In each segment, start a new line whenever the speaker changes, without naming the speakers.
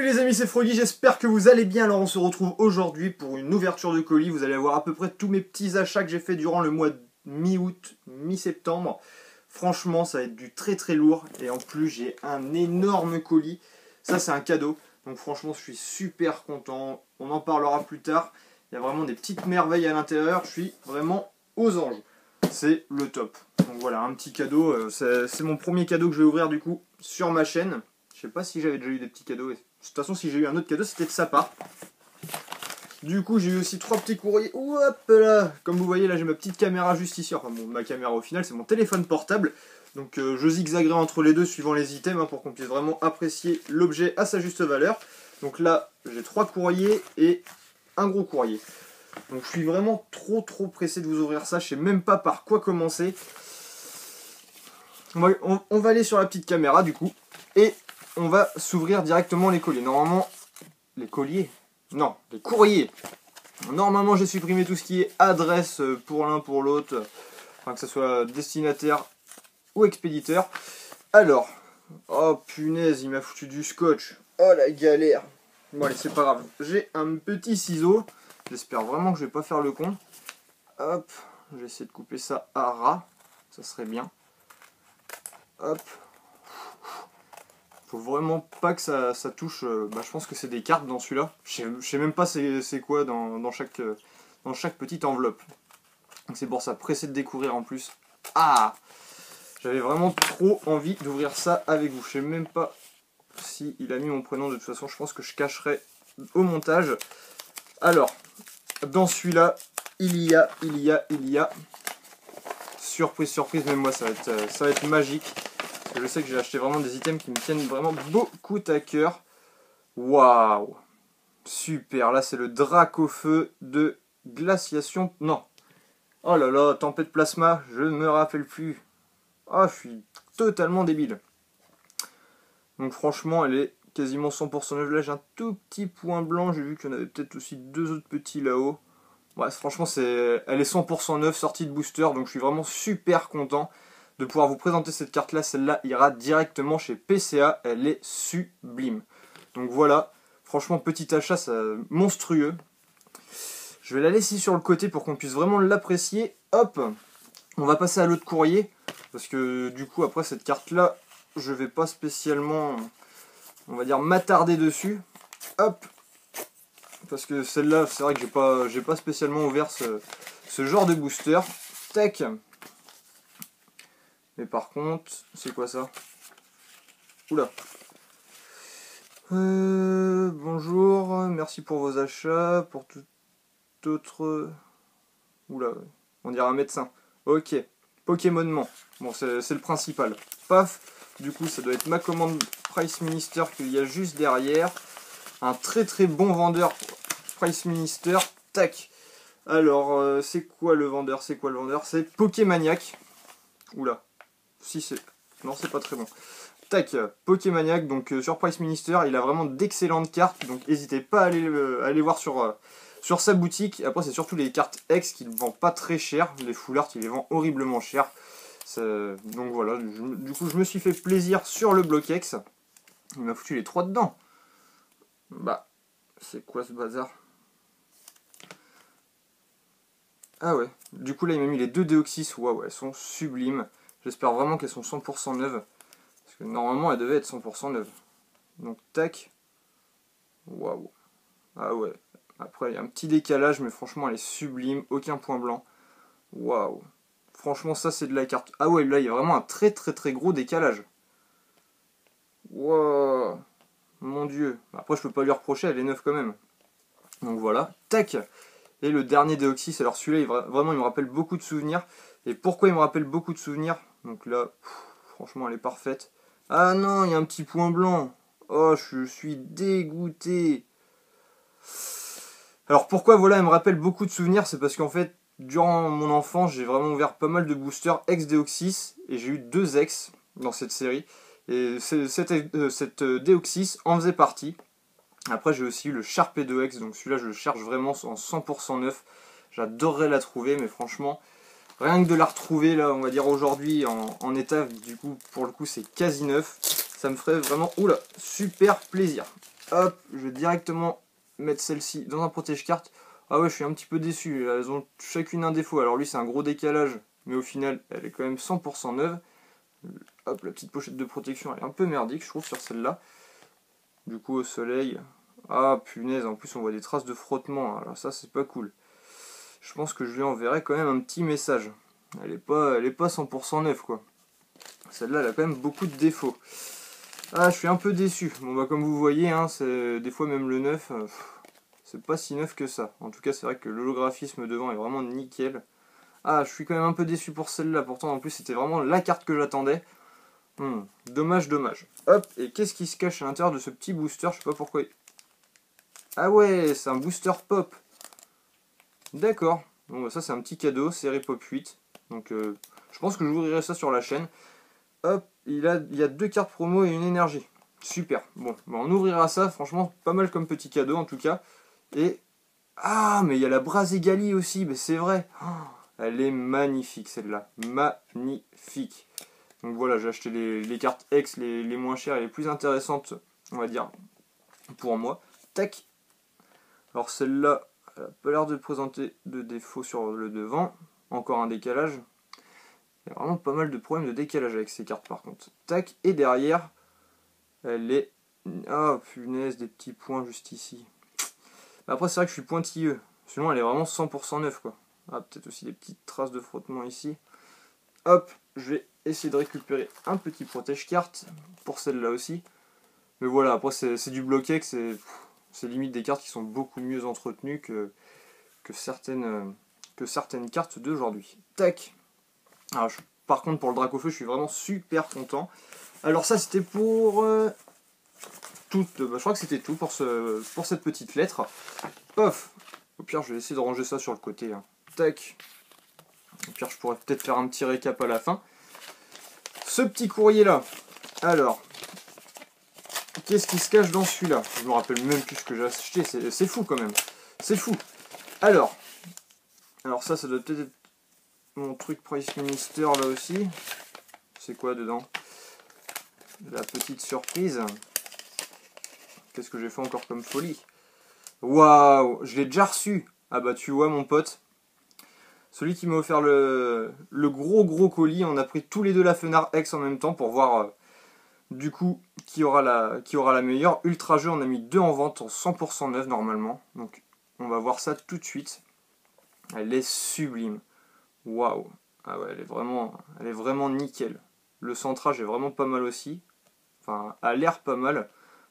les amis, c'est Froggy, j'espère que vous allez bien. Alors on se retrouve aujourd'hui pour une ouverture de colis. Vous allez avoir à peu près tous mes petits achats que j'ai fait durant le mois de mi-août, mi-septembre. Franchement, ça va être du très très lourd. Et en plus, j'ai un énorme colis. Ça, c'est un cadeau. Donc franchement, je suis super content. On en parlera plus tard. Il y a vraiment des petites merveilles à l'intérieur. Je suis vraiment aux anges. C'est le top. Donc voilà, un petit cadeau. C'est mon premier cadeau que je vais ouvrir du coup sur ma chaîne. Je sais pas si j'avais déjà eu des petits cadeaux. De toute façon, si j'ai eu un autre cadeau, c'était de sa part. Du coup, j'ai eu aussi 3 petits courriers. Hop là. Comme vous voyez, là, j'ai ma petite caméra juste ici. Enfin, bon, ma caméra au final, c'est mon téléphone portable. Donc, je zigzaguerai entre les deux suivant les items pour qu'on puisse vraiment apprécier l'objet à sa juste valeur. Donc là, j'ai 3 courriers et un gros courrier. Donc, je suis vraiment trop pressé de vous ouvrir ça. Je sais même pas par quoi commencer. On va aller sur la petite caméra, du coup. Et on va s'ouvrir directement les colis. Normalement, les colliers. Non, les courriers. Normalement, j'ai supprimé tout ce qui est adresse pour l'un, pour l'autre. Enfin, que ce soit destinataire ou expéditeur. Alors, oh punaise, il m'a foutu du scotch. Oh la galère. Bon allez, c'est pas grave. J'ai un petit ciseau. J'espère vraiment que je vais pas faire le con. Hop, je vais essayer de couper ça à ras. Ça serait bien. Hop. Faut vraiment pas que ça touche. Je pense que c'est des cartes dans celui-là. Je sais même pas c'est quoi dans chaque petite enveloppe. Donc c'est pour ça, pressé de découvrir en plus. Ah, j'avais vraiment trop envie d'ouvrir ça avec vous. Je sais même pas si il a mis mon prénom. De toute façon, je pense que je cacherai au montage. Alors, dans celui-là, il y a. Surprise, même moi, ça va être magique. Je sais que j'ai acheté vraiment des items qui me tiennent vraiment beaucoup à cœur. Waouh! Super, là c'est le Dracofeu de glaciation. Non! Oh là là, tempête plasma, je ne me rappelle plus. Ah, je suis totalement débile. Donc franchement, elle est quasiment 100% neuve. Là j'ai un tout petit point blanc, j'ai vu qu'il y en avait peut-être aussi 2 autres petits là-haut. Ouais, franchement, elle est 100% neuve, sortie de booster, donc je suis vraiment super content de pouvoir vous présenter cette carte-là. Celle-là ira directement chez PCA, elle est sublime. Donc voilà, franchement, petit achat, monstrueux. Je vais la laisser sur le côté pour qu'on puisse vraiment l'apprécier. Hop, on va passer à l'autre courrier, parce que du coup, après cette carte-là, je vais pas spécialement, on va dire, m'attarder dessus. Hop, parce que celle-là, c'est vrai que j'ai pas spécialement ouvert ce genre de booster. Tac. Mais par contre, c'est quoi ça? Oula. Bonjour, merci pour vos achats, pour tout autre... Oula, on dirait un médecin. Ok, Pokémonement. Bon, c'est le principal. Paf, du coup, ça doit être ma commande Price Minister qu'il y a juste derrière. Un très bon vendeur Price Minister. Tac. Alors, c'est quoi le vendeur? C'est Pokémaniac. Oula. Si c'est... Non, c'est pas très bon. Tac, Pokémaniac, donc sur Price Minister, il a vraiment d'excellentes cartes, donc n'hésitez pas à aller voir sur sa boutique. Après, c'est surtout les cartes X qu'il ne vend pas très cher, les full art, il les vend horriblement cher. Donc voilà, du coup, je me suis fait plaisir sur le bloc X. Il m'a foutu les 3 dedans. Bah, c'est quoi ce bazar? Ah ouais, du coup là il m'a mis les 2 Deoxys, waouh, elles sont sublimes. J'espère vraiment qu'elles sont 100% neuves. Parce que normalement elles devaient être 100% neuves. Donc tac. Waouh. Ah ouais. Après il y a un petit décalage, mais franchement elle est sublime. Aucun point blanc. Waouh. Franchement ça c'est de la carte. Ah ouais, là il y a vraiment un très gros décalage. Waouh. Mon dieu. Après je peux pas lui reprocher, elle est neuve quand même. Donc voilà. Tac. Et le dernier Deoxys, alors celui-là, vraiment, il me rappelle beaucoup de souvenirs. Et pourquoi il me rappelle beaucoup de souvenirs? Donc là, franchement, elle est parfaite. Ah non, il y a un petit point blanc. Oh, je suis dégoûté. Alors pourquoi, voilà, elle me rappelle beaucoup de souvenirs? C'est parce qu'en fait, durant mon enfance, j'ai vraiment ouvert pas mal de boosters ex-Deoxys. Et j'ai eu 2 ex dans cette série. Et cette Deoxys en faisait partie. Après j'ai aussi eu le Sharpé 2X, donc celui-là je le cherche vraiment en 100% neuf. J'adorerais la trouver, mais franchement, rien que de la retrouver là, on va dire aujourd'hui en état, du coup pour le coup c'est quasi neuf. Ça me ferait vraiment, oula, super plaisir. Hop, je vais directement mettre celle-ci dans un protège-carte. Ah ouais, je suis un petit peu déçu. Elles ont chacune un défaut. Alors lui, c'est un gros décalage, mais au final, elle est quand même 100% neuve. Hop, la petite pochette de protection, elle est un peu merdique, je trouve, sur celle-là. Du coup, au soleil... Ah, punaise, en plus, on voit des traces de frottement. Alors ça, c'est pas cool. Je pense que je lui enverrai quand même un petit message. Elle est pas 100% neuve, quoi. Celle-là, elle a quand même beaucoup de défauts. Ah, je suis un peu déçu. Bon, bah, comme vous voyez, hein, des fois, même le neuf, c'est pas si neuf que ça. En tout cas, c'est vrai que l'holographisme devant est vraiment nickel. Ah, je suis quand même un peu déçu pour celle-là. Pourtant, en plus, c'était vraiment la carte que j'attendais. Dommage, dommage. Hop, et qu'est-ce qui se cache à l'intérieur de ce petit booster? Je sais pas pourquoi. Ah ouais, c'est un booster pop. D'accord. Bon, bah, ça, c'est un petit cadeau, série Pop 8. Donc, je pense que je vous ouvrirai ça sur la chaîne. Hop, il y a 2 cartes promo et une énergie. Super. Bon, bah, on ouvrira ça. Franchement, pas mal comme petit cadeau, en tout cas. Et... Ah, mais il y a la Braségali aussi. Mais c'est vrai. Oh, elle est magnifique, celle-là. Magnifique. Donc voilà, j'ai acheté les cartes X les moins chères et les plus intéressantes, on va dire, pour moi. Tac. Alors celle-là, elle n'a pas l'air de présenter de défaut sur le devant. Encore un décalage. Il y a vraiment pas mal de problèmes de décalage avec ces cartes par contre. Tac. Et derrière, elle est... Ah, punaise, des petits points juste ici. Après, c'est vrai que je suis pointilleux. Sinon, elle est vraiment 100% neuve, quoi. Ah, peut-être aussi des petites traces de frottement ici. Hop, je vais essayer de récupérer un petit protège-carte pour celle-là aussi. Mais voilà, après c'est du bloqué, c'est limite des cartes qui sont beaucoup mieux entretenues que certaines cartes d'aujourd'hui. Tac. Alors, par contre, pour le Dracofeu, je suis vraiment super content. Alors ça, c'était pour tout. Je crois que c'était tout pour cette petite lettre. Pof. Au pire, je vais essayer de ranger ça sur le côté. Hein. Tac. Au pire, je pourrais peut-être faire un petit récap à la fin. Ce petit courrier là, alors, qu'est-ce qui se cache dans celui-là? Je me rappelle même plus ce que j'ai acheté, c'est fou quand même, c'est fou. Alors ça doit peut-être être mon truc Price Minister là aussi. C'est quoi dedans? La petite surprise. Qu'est-ce que j'ai fait encore comme folie? Waouh, je l'ai déjà reçu. Ah bah tu vois mon pote, celui qui m'a offert le gros colis, on a pris tous les deux la Fenard X en même temps pour voir... Du coup, qui aura la meilleure? Ultra jeu, on a mis 2 en vente en 100% neuf normalement. Donc, on va voir ça tout de suite. Elle est sublime. Waouh. Ah ouais, elle est vraiment nickel. Le centrage est vraiment pas mal aussi. Enfin, a l'air pas mal.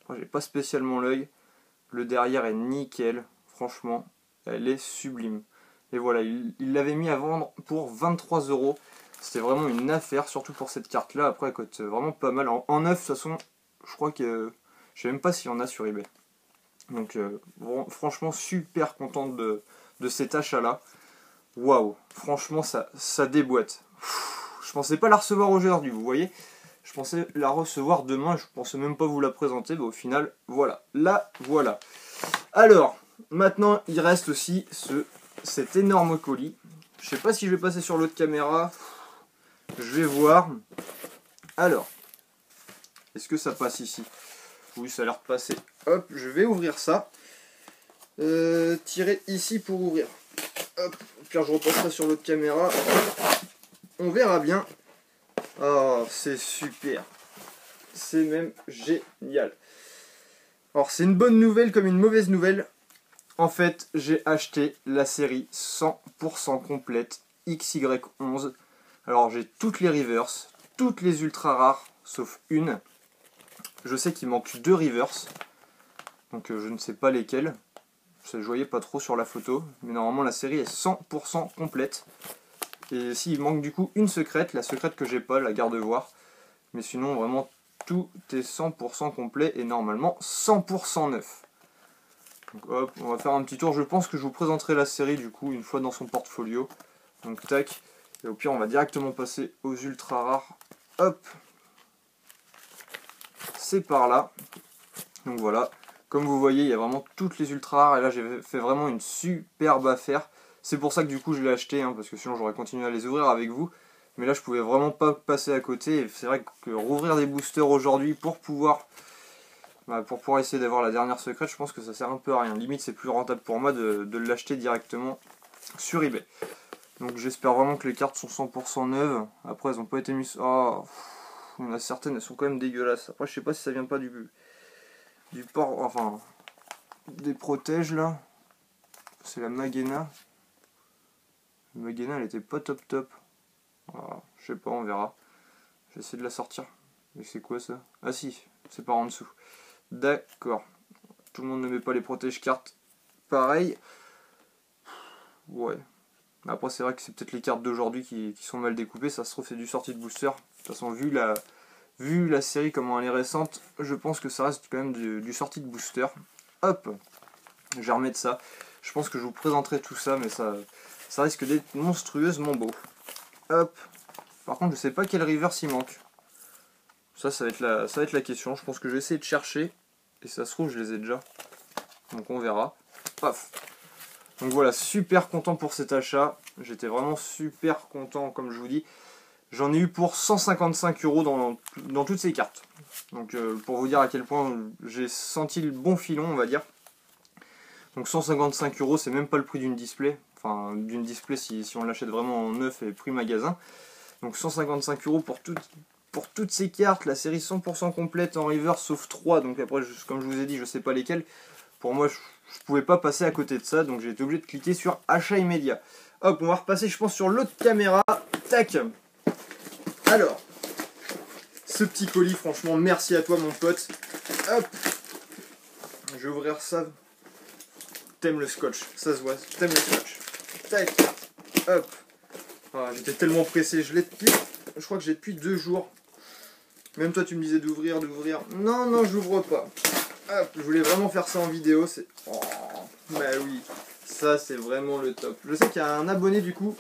Moi, j'ai pas spécialement l'œil. Le derrière est nickel. Franchement, elle est sublime. Et voilà, il l'avait mis à vendre pour 23 €. C'était vraiment une affaire, surtout pour cette carte-là. Après, elle coûte vraiment pas mal. En neuf, de toute façon, je crois que... Je sais même pas s'il y en a sur eBay. Donc, bon, franchement, super content de cet achat-là. Waouh, franchement, ça déboîte. Je pensais pas la recevoir aujourd'hui, vous voyez. Je pensais la recevoir demain, je pensais même pas vous la présenter. Mais au final, voilà. Là, voilà. Alors, maintenant, il reste aussi cet énorme colis. Je sais pas si je vais passer sur l'autre caméra. Je vais voir. Alors, est-ce que ça passe ici? Oui, ça a l'air de passer. Hop, je vais ouvrir ça. Tirer ici pour ouvrir. Hop, puis je repasserai sur l'autre caméra. On verra bien. Oh, c'est super. C'est même génial. Alors, c'est une bonne nouvelle comme une mauvaise nouvelle. En fait, j'ai acheté la série 100% complète XY11. Alors j'ai toutes les reverse, toutes les ultra rares, sauf une. Je sais qu'il manque 2 reverse, donc je ne sais pas lesquelles. Je ne voyais pas trop sur la photo, mais normalement la série est 100% complète. Et s'il manque du coup une secrète, la secrète que j'ai pas, la garde-voir. Mais sinon vraiment tout est 100% complet et normalement 100% neuf. Donc hop, on va faire un petit tour. Je pense que je vous présenterai la série du coup une fois dans son portfolio. Donc tac. Et au pire, on va directement passer aux ultra rares. Hop. C'est par là. Donc voilà. Comme vous voyez, il y a vraiment toutes les ultra rares. Et là, j'ai fait vraiment une superbe affaire. C'est pour ça que du coup, je l'ai acheté. Hein, parce que sinon, j'aurais continué à les ouvrir avec vous. Mais là, je pouvais vraiment pas passer à côté. Et c'est vrai que rouvrir des boosters aujourd'hui pour pouvoir Bah, pour pouvoir essayer d'avoir la dernière secrète, je pense que ça sert un peu à rien. Limite, c'est plus rentable pour moi de l'acheter directement sur eBay. Donc j'espère vraiment que les cartes sont 100% neuves. Après, elles n'ont pas été mises... Oh, il y en a certaines, elles sont quand même dégueulasses. Après, je sais pas si ça vient pas du port... Enfin, des protèges, là. C'est la Magena. La Magena, elle était pas top top. Voilà, je sais pas, on verra. Je vais essayer de la sortir. Mais c'est quoi, ça? Ah si, c'est par en dessous. D'accord. Tout le monde ne met pas les protèges cartes pareil. Ouais. Après c'est vrai que c'est peut-être les cartes d'aujourd'hui qui sont mal découpées. Ça se trouve c'est du sortie de booster. De toute façon vu la série comment elle est récente, je pense que ça reste quand même du sortie de booster. Hop. Je vais remettre ça. Je pense que je vous présenterai tout ça, mais ça risque d'être monstrueusement beau. Hop. Par contre je sais pas quel reverse il manque. Ça va être la question. Je pense que je vais essayer de chercher. Et ça se trouve, je les ai déjà. Donc on verra. Paf. Donc voilà, super content pour cet achat. J'étais vraiment super content, comme je vous dis. J'en ai eu pour 155 € dans toutes ces cartes. Donc pour vous dire à quel point j'ai senti le bon filon, on va dire. Donc 155 €, c'est même pas le prix d'une display. Enfin, d'une display si on l'achète vraiment en neuf et prix magasin. Donc 155 € pour toutes ces cartes, la série 100% complète en reverse sauf 3, donc après comme je vous ai dit je sais pas lesquelles, pour moi je pouvais pas passer à côté de ça, donc j'ai été obligé de cliquer sur achat immédiat. Hop, on va repasser je pense sur l'autre caméra, tac. Alors, ce petit colis franchement merci à toi mon pote, hop, je vais ouvrir ça, t'aimes le scotch, ça se voit, t'aimes le scotch, tac, hop, ah, j'étais tellement pressé, je crois que j'ai depuis 2 jours. Même toi tu me disais d'ouvrir. Non, j'ouvre pas. Hop, je voulais vraiment faire ça en vidéo. C'est... Oh, bah oui, ça c'est vraiment le top. Je sais qu'il y a un abonné du coup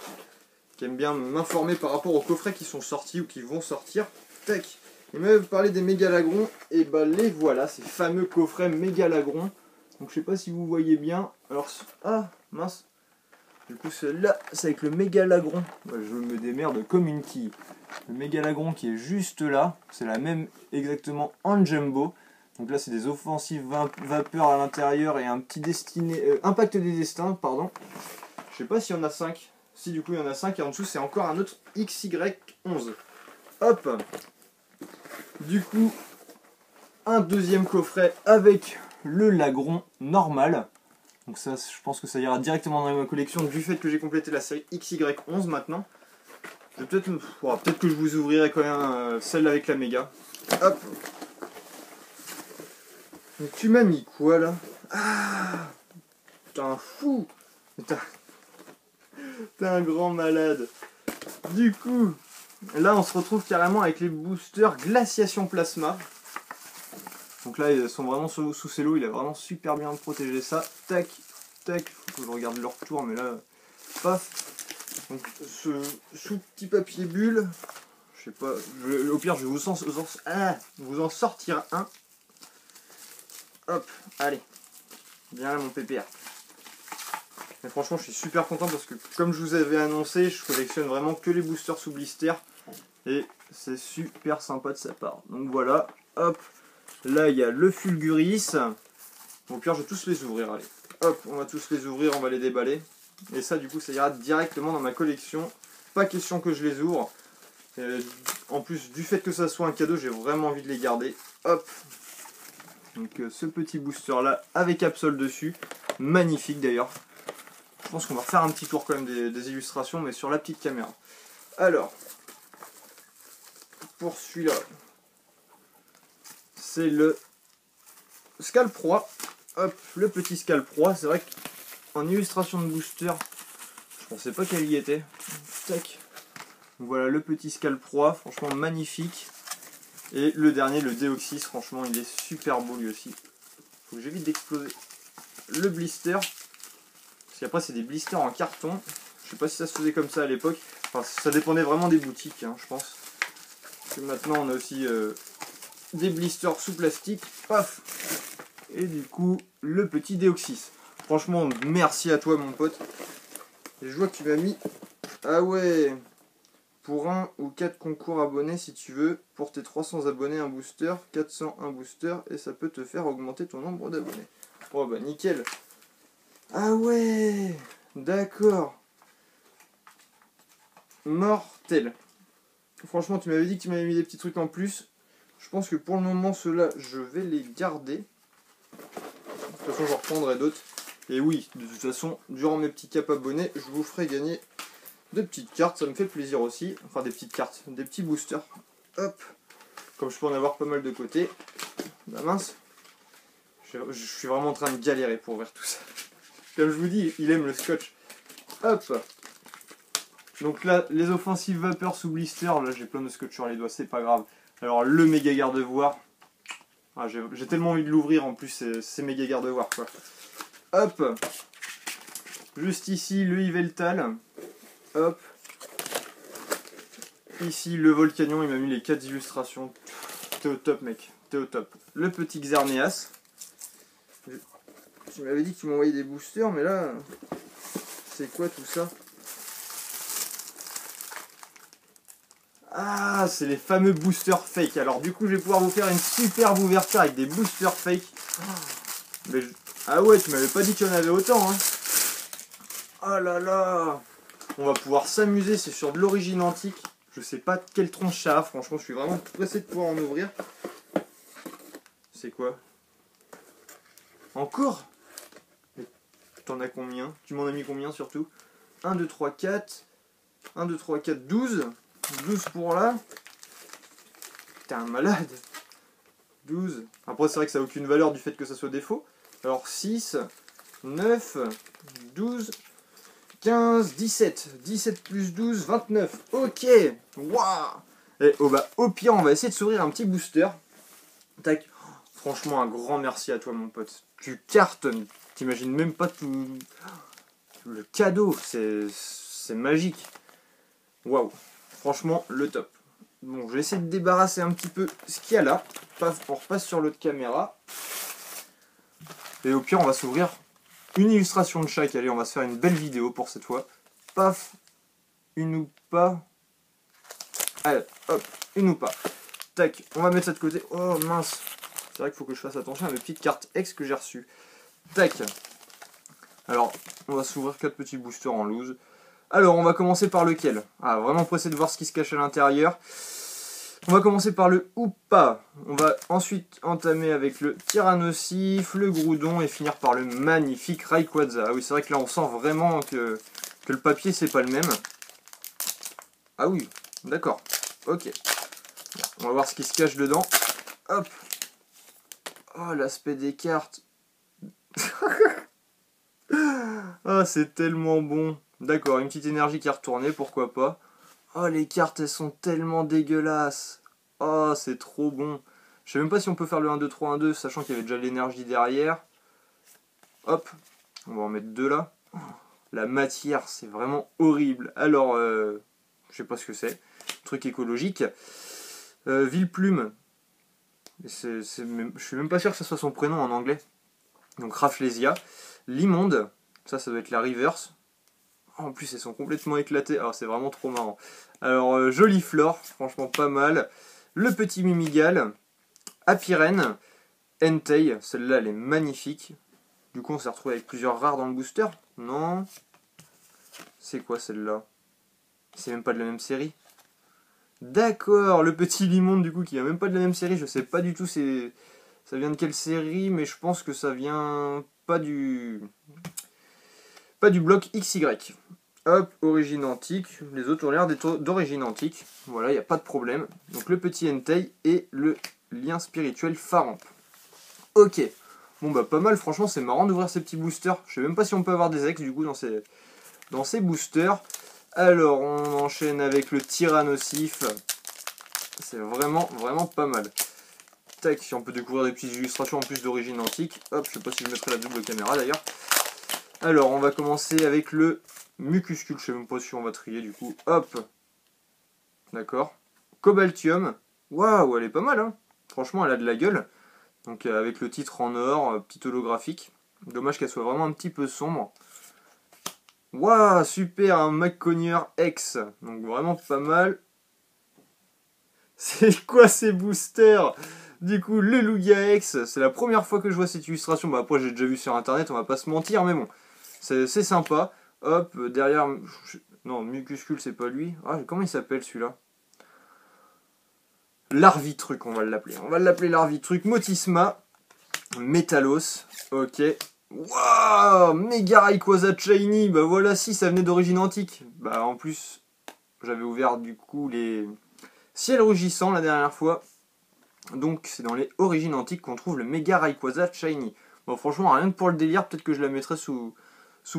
qui aime bien m'informer par rapport aux coffrets qui sont sortis ou qui vont sortir. Tac. Il m'avait parlé des Mégalagrons. Et bah les voilà, ces fameux coffrets Mégalagrons. Donc je sais pas si vous voyez bien. Alors, ah mince. Du coup celui-là, c'est avec le Mégalagron. Bah, je me démerde comme une quille. Le Mégalagron qui est juste là, c'est la même exactement en jumbo. Donc là c'est des offensives vapeur à l'intérieur et un petit impact des destins, pardon. Je sais pas s'il y en a 5. Si du coup il y en a 5 et en dessous c'est encore un autre XY11. Hop. Du coup, un deuxième coffret avec le Lagron normal. Donc ça je pense que ça ira directement dans ma collection du fait que j'ai complété la série XY11 maintenant. Peut-être que je vous ouvrirai quand même celle avec la méga. Hop. Mais tu m'as mis quoi là? Ah, t'es un fou. T'es un grand malade. Du coup, là on se retrouve carrément avec les boosters Glaciation Plasma. Donc là ils sont vraiment sous cello, il a vraiment super bien protégé ça. Tac, tac, faut que je regarde leur tour, mais là, paf. Donc ce sous-petit papier bulle, je sais pas, au pire je vais vous en sortir un. Hop, allez, viens là mon pépère. Mais franchement je suis super content parce que comme je vous avais annoncé, je collectionne vraiment que les boosters sous blister. Et c'est super sympa de sa part. Donc voilà, hop, là il y a le Fulguris. Au pire je vais tous les ouvrir, allez. Hop, on va tous les ouvrir, on va les déballer. Et ça du coup ça ira directement dans ma collection. Pas question que je les ouvre. En plus du fait que ça soit un cadeau, j'ai vraiment envie de les garder. Hop. Donc ce petit booster là avec Absol dessus. Magnifique d'ailleurs. Je pense qu'on va refaire un petit tour quand même des illustrations, mais sur la petite caméra. Alors, pour celui-là, c'est le Scalproie. Hop, le petit Scalproie. C'est vrai qu'en illustration de booster, je pensais pas qu'elle y était. Tac. Donc voilà le petit Scalproie, franchement magnifique. Et le dernier, le Deoxys, franchement il est super beau lui aussi. Faut que j'évite d'exploser le blister. Parce qu'après c'est des blisters en carton. Je sais pas si ça se faisait comme ça à l'époque. Enfin ça dépendait vraiment des boutiques, hein, je pense. Parce que maintenant on a aussi des blisters sous plastique. Paf. Et du coup le petit Deoxys. Franchement merci à toi mon pote. Et je vois que tu m'as mis... Ah ouais. Pour 1 ou 4 concours abonnés si tu veux. Pour tes 300 abonnés, un booster. 400, un booster. Et ça peut te faire augmenter ton nombre d'abonnés. Oh bah nickel. Ah ouais. D'accord. Mortel. Franchement, tu m'avais dit que tu m'avais mis des petits trucs en plus. Je pense que pour le moment, ceux-là, je vais les garder. De toute façon, j'en reprendrai d'autres. Et oui, de toute façon, durant mes petits caps abonnés, je vous ferai gagner de petites cartes. Ça me fait plaisir aussi. Enfin, des petites cartes, des petits boosters. Hop. Comme je peux en avoir pas mal de côté. Bah mince. Je suis vraiment en train de galérer pour ouvrir tout ça. Comme je vous dis, il aime le scotch. Hop. Donc là, les offensives vapeur sous blister. Là, j'ai plein de scotch sur les doigts, c'est pas grave. Alors, le méga garde-voir. Ah, j'ai tellement envie de l'ouvrir en plus, c'est méga garde-voir quoi. Hop. Juste ici, le Yveltal. Hop. Ici, le Volcanion, il m'a mis les 4 illustrations. T'es au top, mec. T'es au top. Le petit Xerneas. Tu m'avais dit que tu m'envoyais des boosters, mais là, c'est quoi tout ça? Ah, c'est les fameux boosters fake. Alors du coup, je vais pouvoir vous faire une superbe ouverture avec des boosters fake. Mais ah ouais, tu m'avais pas dit qu'il y en avait autant, hein. Oh là là. On va pouvoir s'amuser, c'est sur de l'origine antique. Je sais pas quelle tronche ça a, franchement, je suis vraiment pressé de pouvoir en ouvrir. C'est quoi? Encore? T'en as combien? Tu m'en as mis combien surtout? 1, 2, 3, 4. 1, 2, 3, 4, 12. 12 pour là. T'es un malade. 12. Après, c'est vrai que ça n'a aucune valeur du fait que ça soit défaut. Alors 6, 9, 12, 15, 17. 17 plus 12, 29. Ok. Waouh. Et au pire, on va essayer de s'ouvrir un petit booster. Tac. Franchement, un grand merci à toi, mon pote. Tu cartonnes. T'imagines même pas tout le cadeau. C'est magique. Waouh. Franchement, le top. Bon, je vais essayer de débarrasser un petit peu ce qu'il y a là. Paf, on repasse sur l'autre caméra. Et au pire, on va s'ouvrir une illustration de chaque. Allez, on va se faire une belle vidéo pour cette fois. Paf, une ou pas. Allez, hop, une ou pas. Tac, on va mettre ça de côté. Oh mince. C'est vrai qu'il faut que je fasse attention à mes petites cartes ex que j'ai reçues. Tac. Alors, on va s'ouvrir 4 petits boosters en loose. Alors, on va commencer par lequel? Ah, vraiment pressé de voir ce qui se cache à l'intérieur. On va commencer par le Hoopa. On va ensuite entamer avec le Tyrannosif, le Groudon et finir par le magnifique Rayquaza. Ah oui, c'est vrai que là, on sent vraiment que le papier, c'est pas le même. Ah oui, d'accord. Ok. On va voir ce qui se cache dedans. Hop. Oh, l'aspect des cartes. Ah, c'est tellement bon. D'accord, une petite énergie qui est retournée, pourquoi pas. Oh, les cartes, elles sont tellement dégueulasses. Oh, c'est trop bon. Je sais même pas si on peut faire le 1, 2, 3, 1, 2, sachant qu'il y avait déjà l'énergie derrière. Hop, on va en mettre 2 là. Oh, la matière, c'est vraiment horrible. Alors, je sais pas ce que c'est. Truc écologique. Villeplume. Je suis même pas sûr que ce soit son prénom en anglais. Donc Rafflesia. L'immonde. Ça doit être la reverse. En plus, elles sont complètement éclatées. Alors, c'est vraiment trop marrant. Alors, Joliflore, franchement pas mal. Le petit Mimigal. Apirène. Entei, celle-là, elle est magnifique. Du coup, on s'est retrouvé avec plusieurs rares dans le booster. Non. C'est quoi celle-là? C'est même pas de la même série. D'accord, le petit Limonde, du coup, qui est même pas de la même série. Je sais pas du tout ça vient de quelle série, mais je pense que ça vient pas du bloc XY. Hop, origine antique. Les autres ont l'air d'être d'origine antique. Voilà, il n'y a pas de problème. Donc le petit Entei et le lien spirituel Faramp. Ok. Bon bah pas mal, franchement c'est marrant d'ouvrir ces petits boosters. Je sais même pas si on peut avoir des ex du coup dans ces boosters. Alors on enchaîne avec le Tyrannosif. C'est vraiment pas mal. Tac, si on peut découvrir des petites illustrations en plus d'origine antique. Hop, je sais pas si je mettrai la double caméra d'ailleurs. Alors on va commencer avec le Mucuscule, je sais même pas si on va trier du coup. Hop. D'accord. Cobaltium. Waouh, elle est pas mal hein. Franchement elle a de la gueule. Donc avec le titre en or, petit holographique. Dommage qu'elle soit vraiment un petit peu sombre. Waouh, super, un McConnier X. Donc vraiment pas mal. C'est quoi ces boosters? Du coup, le Lugia X, c'est la première fois que je vois cette illustration. Bah après, j'ai déjà vu sur internet, on va pas se mentir, mais bon, c'est sympa. Hop, derrière. Non, Mucuscule, c'est pas lui. Ah, comment il s'appelle celui-là? Larvitruc, on va l'appeler. On va l'appeler Larvitruc. Motisma. Metalos. Ok. Waouh, Mega Rayquaza Shiny. Bah voilà, si, ça venait d'origine antique. Bah en plus, j'avais ouvert du coup les ciels rougissants la dernière fois. Donc c'est dans les origines antiques qu'on trouve le Mega Rayquaza Shiny. Bon, franchement, rien que pour le délire, peut-être que je la mettrai sous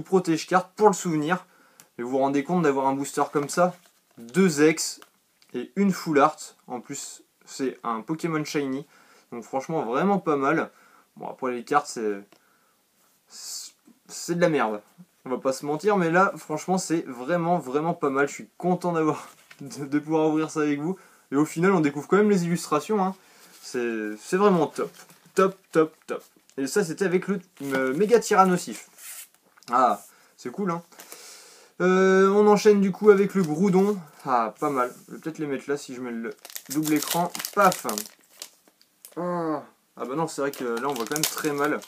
protège carte pour le souvenir. Et vous vous rendez compte d'avoir un booster comme ça, 2 X et une Full Art. En plus, c'est un Pokémon Shiny. Donc franchement, vraiment pas mal. Bon, après les cartes, c'est de la merde. On va pas se mentir, mais là, franchement, c'est vraiment pas mal. Je suis content de pouvoir ouvrir ça avec vous. Et au final, on découvre quand même les illustrations. Hein. C'est vraiment top. Top. Et ça, c'était avec le Méga Tyrannosif. Ah, c'est cool, hein. On enchaîne du coup avec le Groudon. Ah, pas mal. Je vais peut-être les mettre là si je mets le double écran. Paf. Ah bah non, c'est vrai que là, on voit quand même très mal.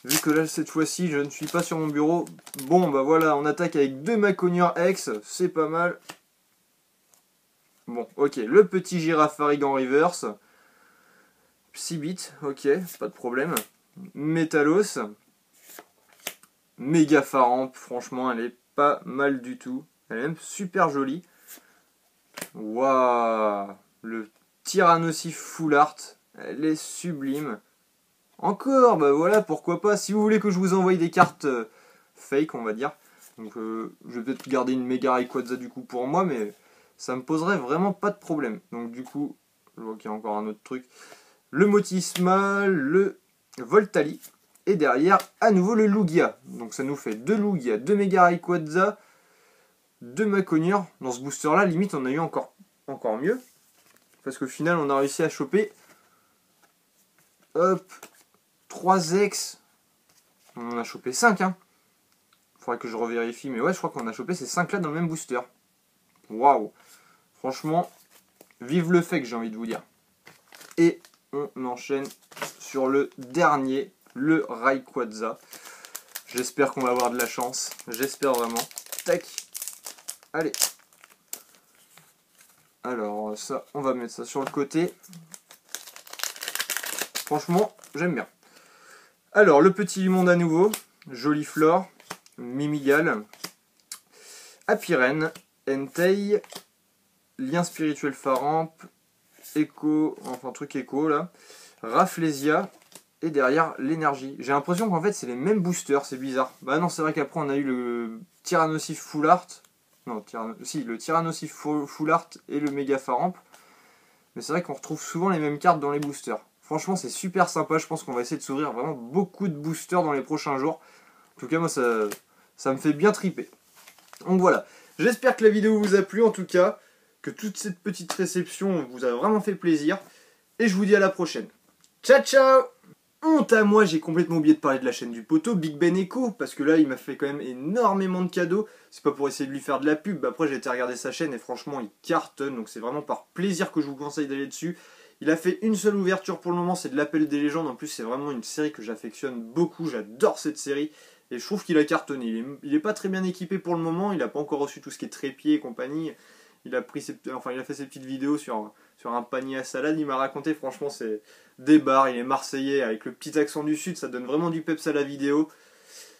Vu que là, cette fois-ci, je ne suis pas sur mon bureau. Bon, bah voilà, on attaque avec 2 Maconier X. C'est pas mal. Bon, ok. Le petit Girafarig en reverse. Psybit, ok, pas de problème. Metalos. Méga Faramp, franchement, elle est pas mal du tout. Elle est même super jolie. Waouh, le Tyrannosif Full Art, elle est sublime. Encore, bah voilà, pourquoi pas. Si vous voulez que je vous envoie des cartes fake, on va dire. Donc je vais peut-être garder une Mega Rayquaza du coup pour moi, mais ça me poserait vraiment pas de problème. Donc du coup, je vois qu'il y a encore un autre truc. Le Motisma, le Voltali. Et derrière, à nouveau le Lugia. Donc ça nous fait 2 Lugia, 2 Mega Rayquaza, 2 Maconier. Dans ce booster là, limite on a eu encore mieux. Parce qu'au final on a réussi à choper hop, 3 X. On en a chopé 5 hein. Faudrait que je revérifie, mais ouais je crois qu'on a chopé ces 5 là dans le même booster. Waouh. Franchement, vive le fake j'ai envie de vous dire. Et on enchaîne sur le dernier, le Rayquaza. J'espère qu'on va avoir de la chance. J'espère vraiment. Tac. Allez. Alors ça, on va mettre ça sur le côté. Franchement, j'aime bien. Alors, le petit Limonde à nouveau. Joliflore. Mimigal. Apiren. Entei. Lien spirituel Faramp. Echo. Enfin, truc Echo là. Rafflesia. Et derrière, l'énergie. J'ai l'impression qu'en fait, c'est les mêmes boosters, c'est bizarre. Bah non, c'est vrai qu'après, on a eu le Tyrannosif Full Art. Non, le Tyrannosif Full Art et le Mega Faramp. Mais c'est vrai qu'on retrouve souvent les mêmes cartes dans les boosters. Franchement, c'est super sympa. Je pense qu'on va essayer de s'ouvrir vraiment beaucoup de boosters dans les prochains jours. En tout cas, moi, ça me fait bien triper. Donc voilà. J'espère que la vidéo vous a plu, en tout cas. Que toute cette petite réception vous a vraiment fait plaisir. Et je vous dis à la prochaine. Ciao, ciao! Honte à moi, j'ai complètement oublié de parler de la chaîne du poteau, Big Ben Echo, parce que là, il m'a fait quand même énormément de cadeaux. C'est pas pour essayer de lui faire de la pub. Après, j'ai été regarder sa chaîne et franchement, il cartonne. Donc, c'est vraiment par plaisir que je vous conseille d'aller dessus. Il a fait une seule ouverture pour le moment, c'est de l'Appel des légendes. En plus, c'est vraiment une série que j'affectionne beaucoup. J'adore cette série. Et je trouve qu'il a cartonné. Il est pas très bien équipé pour le moment. Il n'a pas encore reçu tout ce qui est trépied et compagnie. Il a fait ses petites vidéos sur un panier à salade. Il m'a raconté, franchement, c'est des bars. Il est marseillais avec le petit accent du sud. Ça donne vraiment du peps à la vidéo.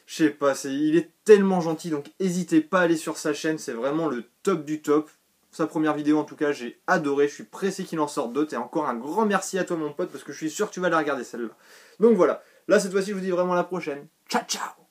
Je sais pas, il est tellement gentil. Donc, n'hésitez pas à aller sur sa chaîne. C'est vraiment le top du top. Sa première vidéo, en tout cas, j'ai adoré. Je suis pressé qu'il en sorte d'autres. Et encore un grand merci à toi, mon pote, parce que je suis sûr que tu vas la regarder, celle-là. Donc voilà. Là, cette fois-ci, je vous dis vraiment à la prochaine. Ciao, ciao!